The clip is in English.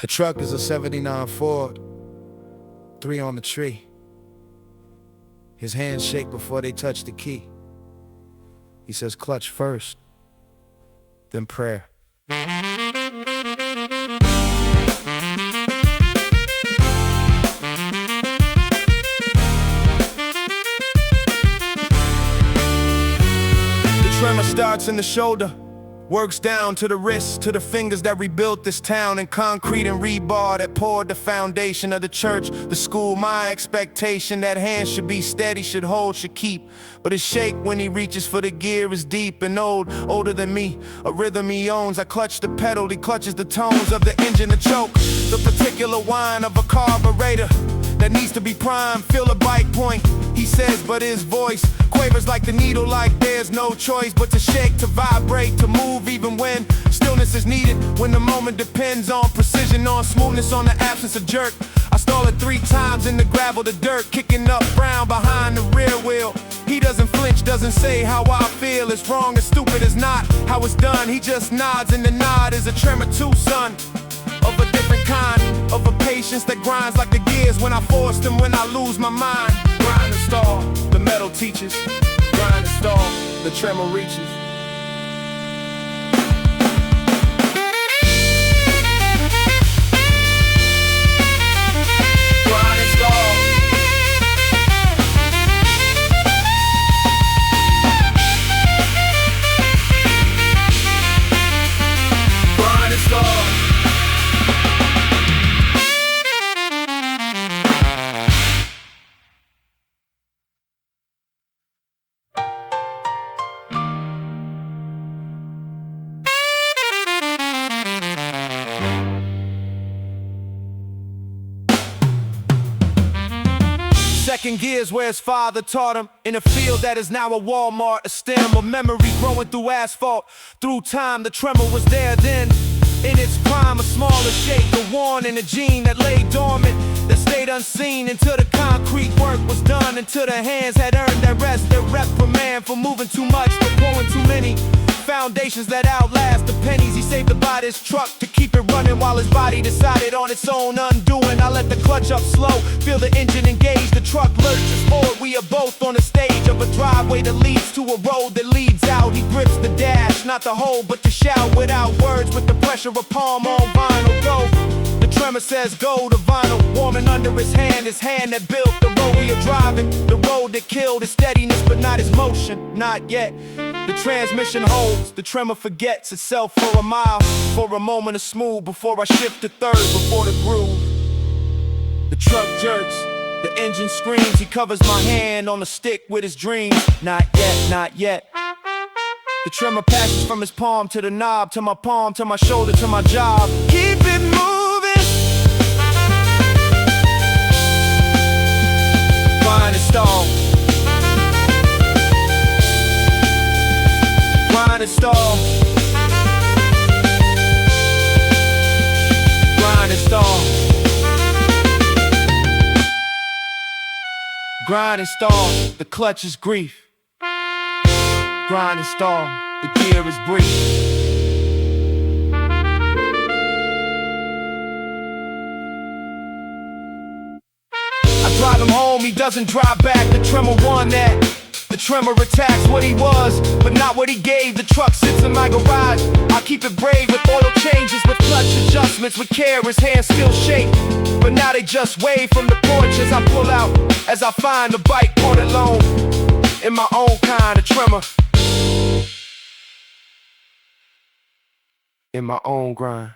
The truck is a '79 Ford, 3 on the tree. His hands shake before they touch the key. He says clutch first, then prayer. The tremor starts in the shoulder, works down to the wrists, to the fingers that rebuilt this town, and concrete and rebar that poured the foundation of the church, the school. My expectation that hands should be steady, should hold, should keep, but his shake when he reaches for the gear is deep and older than me. A rhythm he owns. I clutch the pedal, he clutches the tones of the engine, the choke, the particular whine of a carburetor that needs to be primed. Feel a bite point, he says, but his voice quavers like the needle, like there's no choice but to shake, to vibrate, to move even when stillness is needed. When the moment depends on precision, on smoothness, on the absence of jerk. I stall it 3 times in the gravel, the dirt, kicking up brown behind the rear wheel. He doesn't flinch, doesn't say how I feel. It's wrong, as stupid as not how it's done. He just nods, and the nod is a tremor too, son. Of a different kind, of a patience that grinds like the gears when I force them, when I lose my mind. Grind and stall, the metal teaches. Grind and stall, the tremor reaches. Grind and stall. Grind and stall. Second gear's where his father taught him, in a field that is now a Walmart, a stem of memory growing through asphalt. Through time, the tremor was there then, in its prime, a smaller shape, a warning, a gene that lay dormant, that stayed unseen until the concrete work was done, until the hands had earned their rest, their reprimand for moving too much, for pouring too many foundations that outlast the pennies he saved to buy this truck, to keep it running while his body decided on its own undoing. I let the clutch up slow, feel the engine engage, the truck lurches forward. We are both on the stage of a driveway that leads to a road that leads out. He grips the dash, not the hold, but to shout without words, with the pressure of palm on vinyl. Go, the tremor says go, the vinyl warming under his hand that built the road we are driving, the road that killed his steadiness but not his motion, not yet. The transmission holds, the tremor forgets itself for a mile, for a moment of smooth, before I shift to third, before the groove. The truck jerks, the engine screams, he covers my hand on the stick with his dreams. Not yet, not yet. The tremor passes from his palm to the knob, to my palm, to my shoulder, to my job. Keep it moving. Grind and stall. Grind and stall. Grind and stall. Grind and stall, the clutch is grief. Grind and stall, the gear is brief. I drive him home, he doesn't drive back. The tremor won that. The tremor attacks what he was, but not what he gave. The truck sits in my garage. I keep it brave with oil changes, with clutch adjustments, with care. His hands still shake, but now they just wave from the porch as I pull out, as I find the bike on alone, in my own kind of tremor, in my own grind.